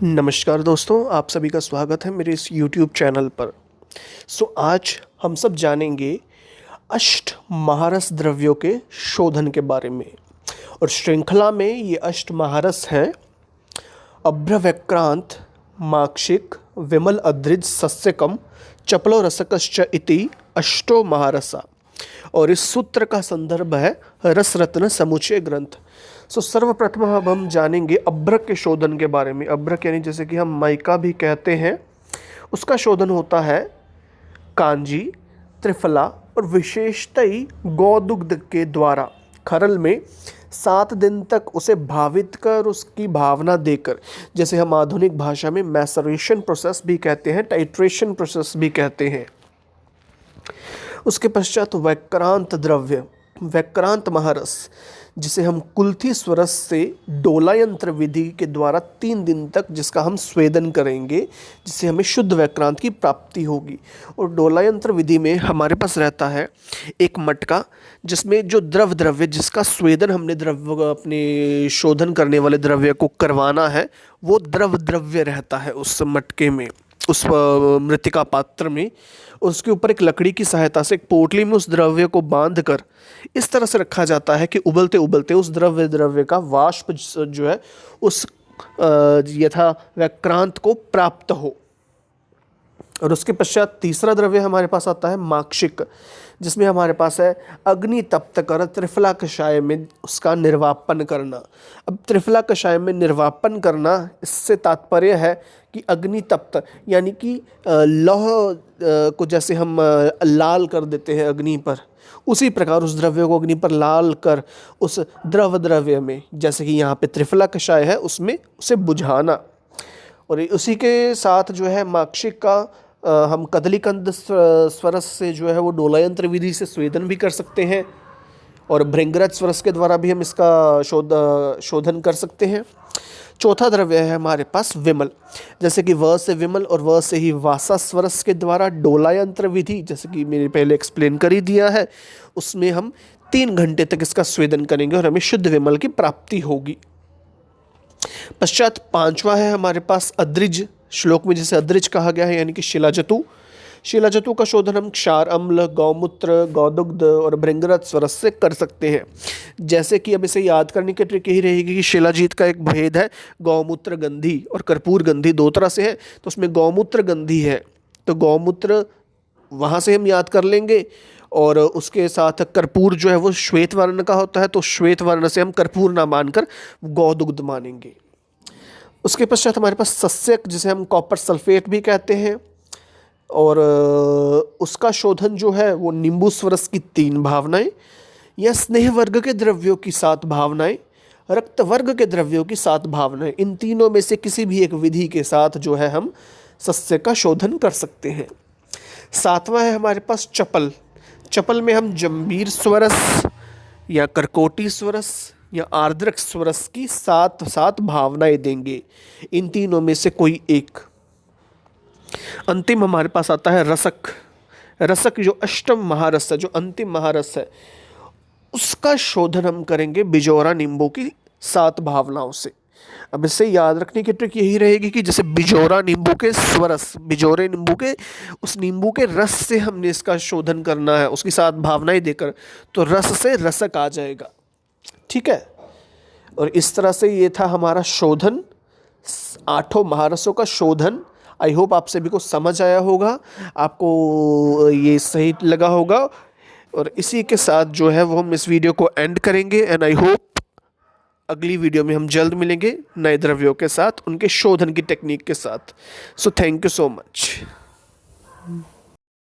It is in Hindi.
नमस्कार दोस्तों, आप सभी का स्वागत है मेरे इस YouTube चैनल पर। आज हम सब जानेंगे अष्ट महारस द्रव्यों के शोधन के बारे में। और श्रृंखला में ये अष्ट महारस हैं अभ्रव्यक्रांत, माक्षिक, विमल अद्रिज, सस्यकम, चपलो रसकश्च इति अष्टो महारसा। और इस सूत्र का संदर्भ है रस रत्न समुच्चय ग्रंथ। सर्वप्रथम अब हम जानेंगे अभ्रक के शोधन के बारे में। अभ्रक यानी जैसे कि हम माइका भी कहते हैं, उसका शोधन होता है कांजी, त्रिफला और विशेषतई गौदुग्ध के द्वारा खरल में 7 दिन तक उसे भावित कर उसकी भावना देकर, जैसे हम आधुनिक भाषा में मैसरेशन प्रोसेस भी कहते हैं, टाइट्रेशन प्रोसेस भी कहते हैं। उसके पश्चात वैक्रांत द्रव्य, वैक्रांत महारस, जिसे हम कुल्थी स्वरस से डोलायंत्र विधि के द्वारा 3 दिन तक जिसका हम स्वेदन करेंगे, जिससे हमें शुद्ध वैक्रांत की प्राप्ति होगी। और डोलायंत्र विधि में हमारे पास रहता है एक मटका, जिसमें जो द्रव्य जिसका स्वेदन हमने द्रव्य अपने शोधन करने वाले द्रव्य को करवाना है, वो द्रव्य रहता है उस मटके में, उस मृतिका पात्र में। उसके ऊपर एक लकड़ी की सहायता से एक पोटली में उस द्रव्य को बांधकर इस तरह से रखा जाता है कि उबलते उबलते उस द्रव्य का वाष्प जो है उस यथा वैक्रांत को प्राप्त हो। और उसके पश्चात तीसरा द्रव्य हमारे पास आता है माक्षिक, जिसमें हमारे पास है अग्नि तप्त कर त्रिफला कषाय में उसका निर्वापन करना। अब त्रिफला कषाय में निर्वापन करना, इससे तात्पर्य है कि अग्नि तप्त यानी कि लौह को जैसे हम लाल कर देते हैं अग्नि पर, उसी प्रकार उस द्रव्य को अग्नि पर लाल कर उस द्रव्य में, जैसे कि यहाँ पे त्रिफला कषाय है, उसमें उसे बुझाना। और उसी के साथ जो है माक्षिक का हम कदलीकंद स्वरस से जो है वो डोलायंत्र विधि से स्वेदन भी कर सकते हैं, और भृंगरज स्वरस के द्वारा भी हम इसका शोधन कर सकते हैं। चौथा द्रव्य है हमारे पास विमल, जैसे कि व से विमल और व से ही वासा स्वरस के द्वारा डोलायंत्र विधि, जैसे कि मैंने पहले एक्सप्लेन कर ही दिया है, उसमें हम 3 घंटे तक इसका स्वेदन करेंगे और हमें शुद्ध विमल की प्राप्ति होगी। पश्चात 5वां है हमारे पास अद्रिज, श्लोक में जिसे अद्रिज कहा गया है, यानी कि शिलाजतु। शिलाजतु का शोधन हम क्षार अम्ल, गौमूत्र, गौदुग्ध और भृंगरज स्वरस से कर सकते हैं। जैसे कि अब इसे याद करने की ट्रिक यही रहेगी कि शिलाजीत का एक भेद है गौमूत्र गंधी और कर्पूर गंधी, 2 तरह से है। तो उसमें गौमूत्र गंधी है, तो गौमूत्र वहाँ से हम याद कर लेंगे। और उसके साथ कर्पूर जो है वो श्वेत वर्ण का होता है, तो श्वेत वर्ण से हम कर्पूर ना मानकर गौदुग्ध मानेंगे। उसके पश्चात हमारे पास सस्यक, जिसे हम कॉपर सल्फेट भी कहते हैं, और उसका शोधन जो है वो नींबू स्वरस की 3 भावनाएं, या स्नेह वर्ग के द्रव्यों की 7 भावनाएं, रक्त वर्ग के द्रव्यों की 7 भावनाएं, इन तीनों में से किसी भी एक विधि के साथ जो है हम सस्य का शोधन कर सकते हैं। 7वां है हमारे पास चपल। चपल में हम जंबीर स्वरस या करकोटी स्वरस या आर्द्रक स्वरस की 7 भावनाएं देंगे, इन तीनों में से कोई एक। अंतिम हमारे पास आता है रसक। रसक जो अष्टम महारस है, जो अंतिम महारस है, उसका शोधन हम करेंगे बिजोरा नींबू की 7 भावनाओं से। अब इससे याद रखने की ट्रिक यही रहेगी कि जैसे बिजोरा नींबू के स्वरस, बिजोरे नींबू के उस नींबू के रस से हमने इसका शोधन करना है, उसकी 7 भावनाएं देकर, तो रस से रसक आ जाएगा। ठीक है। और इस तरह से ये था हमारा शोधन, 8 महारसों का शोधन। आई होप आप सभी को समझ आया होगा, आपको ये सही लगा होगा। और इसी के साथ जो है वो हम इस वीडियो को एंड करेंगे। एंड आई होप अगली वीडियो में हम जल्द मिलेंगे नए द्रव्यों के साथ, उनके शोधन की टेक्निक के साथ। So thank you so much.